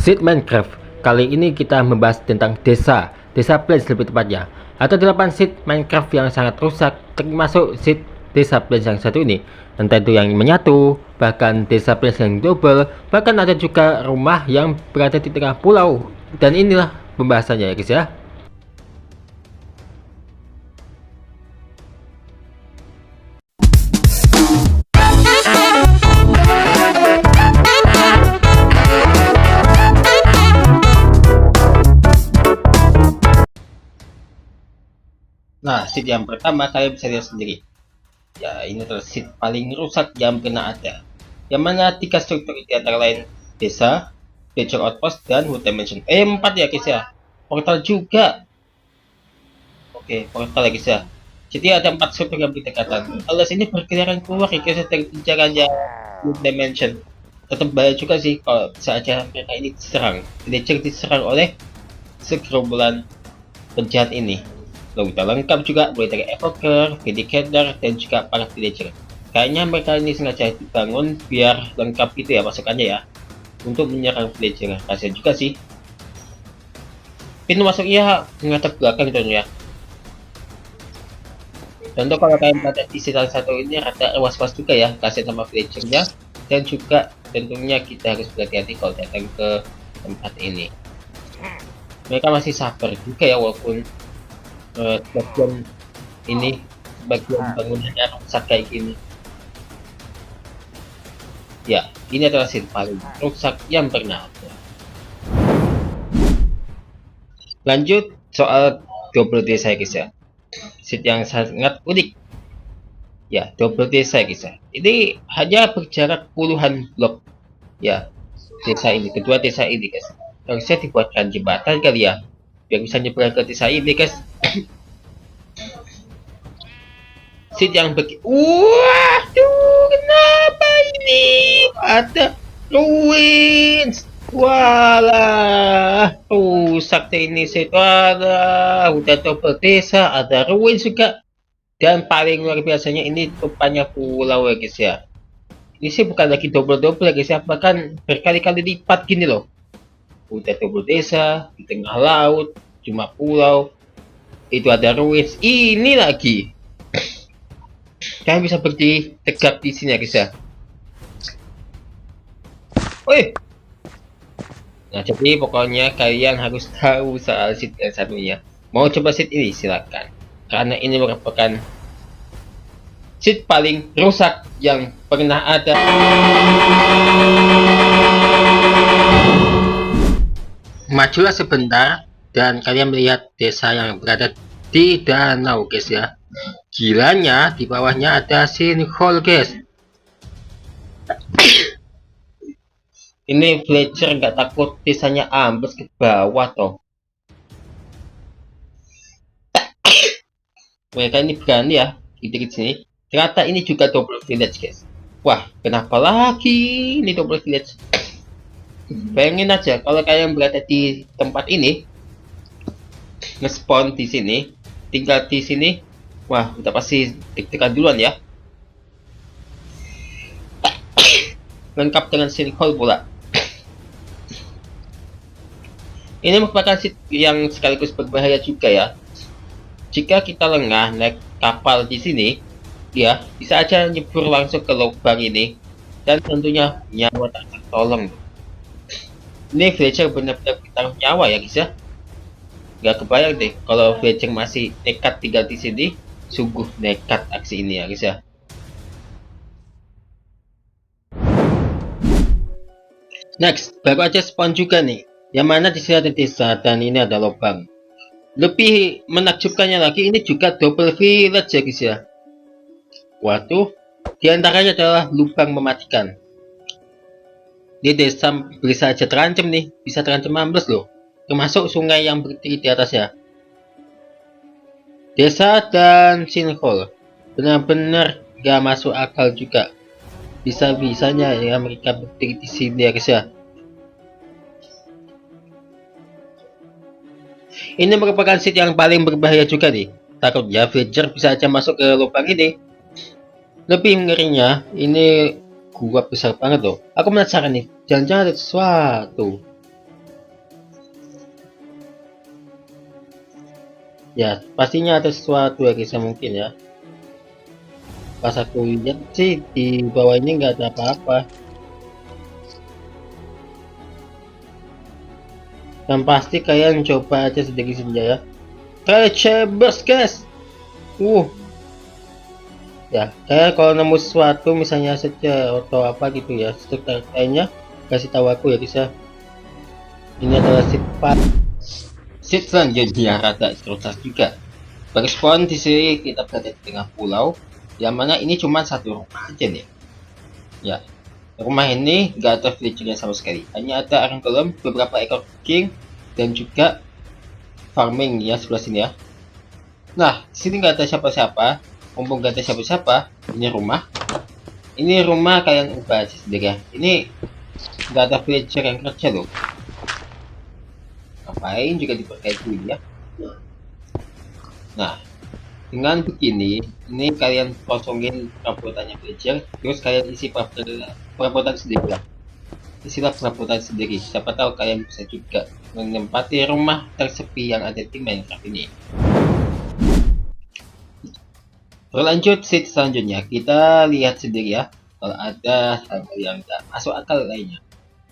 Seed Minecraft. Kali ini kita membahas tentang desa Plains lebih tepatnya. Ada 8 seed Minecraft yang sangat rusak, termasuk seed desa Plains yang satu ini. Entah itu yang menyatu, bahkan desa Plains yang double, bahkan ada juga rumah yang berada di tengah pulau. Dan inilah pembahasannya ya guys ya. Nah, seed yang pertama kalian bisa lihat sendiri. Ya, ini adalah seed paling rusak yang pernah ada. Yang mana 3 struktur itu antara lain desa, Future Outpost, dan Wood Dimension. 4 ya guys ya. Portal juga. Oke, portal ya guys ya. Jadi ada 4 struktur yang berdekatan. Alas ini berkeliaran keluar ya guys ya dari penjaranya Wood Dimension. Tetap bahaya juga sih kalau bisa aja mereka ini diserang. Villager diserang oleh segerombolan penjahat ini. Udah lengkap juga mulai dari evoker, vindicator, dan juga para villager. Kayaknya mereka ini sengaja dibangun biar lengkap gitu ya pasukannya ya, untuk menyerang villager. Kasian juga sih. Pintu masuknya menghadap belakang gitu ya. Tentu kalau kalian berada di salah satu ini rada was-was juga ya, kasian sama villagernya. Dan juga tentunya kita harus berhati-hati kalau datang ke tempat ini. Mereka masih sabar juga ya walaupun bagian ini bagian bangunannya rusak kayak gini ya. Ini adalah seed paling rusak yang pernah ada. Lanjut soal double desa guys ya, seed yang sangat unik ya. Double desa guys ya, ini hanya berjarak puluhan blok ya. Desa ini, kedua desa ini guys, harusnya dibuatkan jembatan kali ya biar bisa nyebrang ke desa ini guys. Seed yang waduh, kenapa ini ada ruins? Walah, rusak ini seed. Walah, udah double desa, ada ruins juga. Dan paling luar biasanya ini rupanya pulau ya guys ya. Ini sih bukan lagi double-double ya guys ya, bahkan berkali-kali lipat gini loh. Udah double desa, di tengah laut, cuma pulau. Itu ada ruins, ini lagi. Kalian bisa berdiri tegak di sini ya guys ya. Wih. Nah, jadi pokoknya kalian harus tahu soal seed yang satunya. Mau coba seed ini silakan, karena ini merupakan seed paling rusak yang pernah ada. Majulah sebentar dan kalian melihat desa yang berada di danau guys ya. Gilanya di bawahnya ada sinkhole guys. Ini villager nggak takut desanya ambles ke bawah toh. Mereka ini berani ya dikit sini. Ternyata ini juga double village guys. Wah, kenapa lagi ini double village? Bayangin aja kalau kalian berada di tempat ini, nge-spawn di sini, tinggal di sini. Wah, udah pasti deg-degan duluan ya. Lengkap dengan sinkhole pula. Ini merupakan seed yang sekaligus berbahaya juga ya. Jika kita lengah naik kapal di sini, ya bisa aja nyebur langsung ke lubang ini, dan tentunya nyawa tak tertolong. Ini villager benar-benar bertaruh nyawa ya guys ya. Gak kebayang deh kalau villager masih nekat tinggal di sini. Sungguh nekat aksi ini ya guys ya. Next, baru aja spawn juga nih, yang mana di sini ada desa dan ini ada lubang. Lebih menakjubkannya lagi, ini juga double village ya guys ya. Waduh, diantaranya adalah lubang mematikan. Ini desa bisa aja terancam nih, bisa terancam ambles loh, termasuk sungai yang berdiri di atasnya. Desa dan sinkhole benar-benar gak masuk akal juga. Bisa-bisanya ya mereka berdiri di sini ya guys ya. Ini merupakan seed yang paling berbahaya juga nih. Takutnya villager bisa aja masuk ke lubang ini. Lebih ngerinya, ini gua besar banget loh. Aku penasaran nih, jangan-jangan ada sesuatu. Ya, pastinya ada sesuatu ya kisah mungkin ya. Pas aku lihat sih di bawah ini nggak ada apa-apa. Yang pasti kalian coba aja sedikit saja ya. Tracebers guys. Uh, ya, kayak kalau nemu sesuatu misalnya saja atau apa gitu ya, sekitar kayaknya kasih tahu aku ya kisah. Ini adalah sifat. Seat selanjutnya rada struktur juga. Berespon di sini kita berada di tengah pulau, yang mana ini cuma satu rumah aja nih. Ya, rumah ini nggak ada villagernya sama sekali. Hanya ada arang kolam, beberapa ekor kucing, dan juga farming ya sebelah sini ya. Nah, di sini nggak ada siapa-siapa. Mumpung nggak ada siapa-siapa, ini rumah. Ini rumah kalian ubah aja sendiri ya. Ini nggak ada villager yang kerja loh. Ngapain juga diperbaiki ya. Nah, dengan begini, ini kalian kosongin perabotannya villager, terus kalian isi perabotan sendiri lah. Isilah perabotan sendiri. Siapa tahu kalian bisa juga menempati rumah tersepi yang ada di Minecraft ini. Berlanjut sheet selanjutnya, kita lihat sendiri ya. Kalau ada hal-hal yang tak masuk akal lainnya.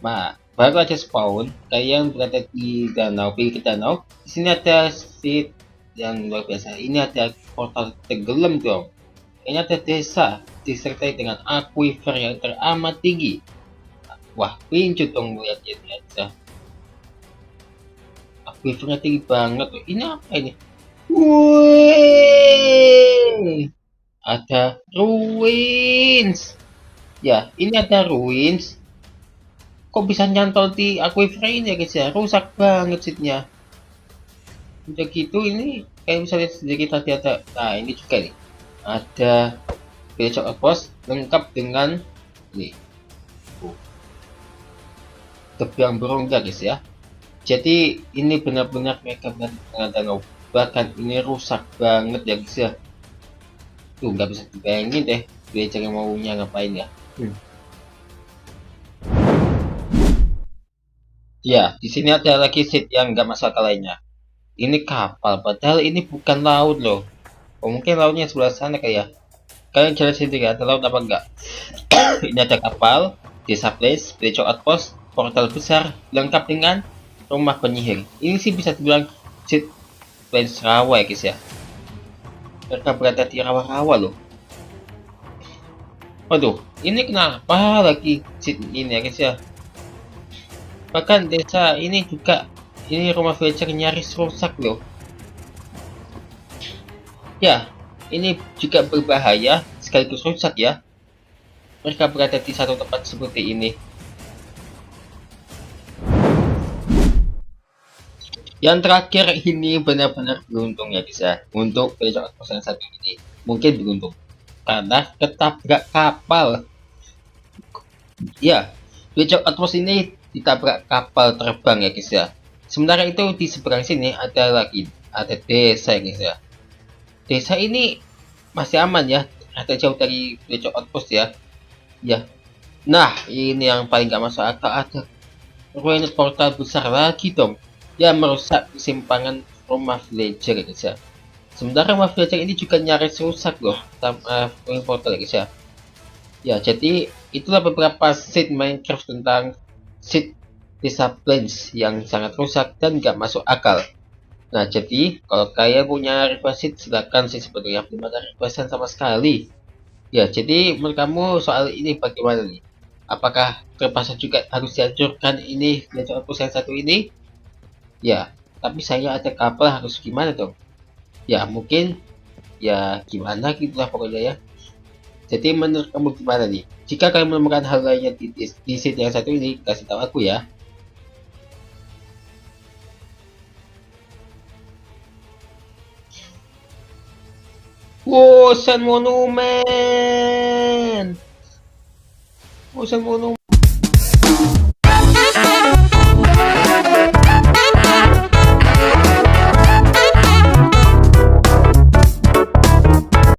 Nah, baru aja spawn, kalian berada di danau, pergi ke danau. Di sini ada sheet yang luar biasa. Ini ada portal tenggelam dong. Ini ada desa disertai dengan aquifer yang teramat tinggi. Wah, pincut dong melihatnya ternyata. Aquifernya tinggi banget. Ini apa ini? Wih, ada ruins. Ya, ini ada ruins. Kok bisa nyantol di aquifer ini ya guys ya? Rusak banget seatnya. Udah gitu ini kayak bisa lihat sedikit tadi ada. Nah, ini juga nih. Ada Village Outpost lengkap dengan ini. Tebiang berongga guys ya. Jadi ini benar-benar mereka dengan danau. Bahkan ini rusak banget ya guys ya. Tuh nggak bisa dibayangin deh Villager yang maunya ngapain ya. Ya, di sini ada lagi seat yang nggak masuk akal lainnya. Ini kapal, padahal ini bukan laut loh. Oh, mungkin lautnya sebelah sana kayak. Kalian jelas sendiri ada laut apa enggak? Ini ada kapal, desa place, village outpost, portal besar, lengkap dengan rumah penyihir. Ini sih bisa dibilang seat place rawa ya guys ya. Mereka berada di rawa-rawa loh. Waduh, ini kenapa lagi seat ini ya guys ya? Bahkan desa ini juga, ini rumah villager nyaris rusak loh. Ya, ini juga berbahaya sekaligus rusak ya. Mereka berada di satu tempat seperti ini. Yang terakhir ini benar-benar beruntung ya guys ya. Untuk villager outpost yang satu ini mungkin beruntung karena ketabrak kapal. Ya, villager outpost ini ditabrak kapal terbang ya guys ya. Sementara itu di seberang sini ada lagi, ada desa ya guys ya. Desa ini masih aman ya, ada jauh dari villager outpost ya. Ya, nah ini yang paling gak masuk akal, ada ruined portal besar lagi dong. Ya, merusak simpangan rumah villager ya guys ya. Sementara rumah villager ini juga nyaris rusak loh sama ruined portal ya guys ya. Ya, jadi itulah beberapa seed Minecraft tentang seed desa plains yang sangat rusak dan gak masuk akal. Nah, jadi kalau kalian punya request seed, silahkan sih sebenarnya belum ada requestan sama sekali. Ya, jadi menurut kamu soal ini bagaimana nih? Apakah terpaksa juga harus dihancurkan ini villager outpost yang satu ini? Ya, tapi saya ada kapal harus gimana dong? Ya, mungkin ya gimana gitulah pokoknya ya. Jadi menurut kamu gimana nih? Jika kalian menemukan hal lainnya di seat yang satu ini, kasih tahu aku ya. Wow, Sun Monument! Wow, Sun Monument!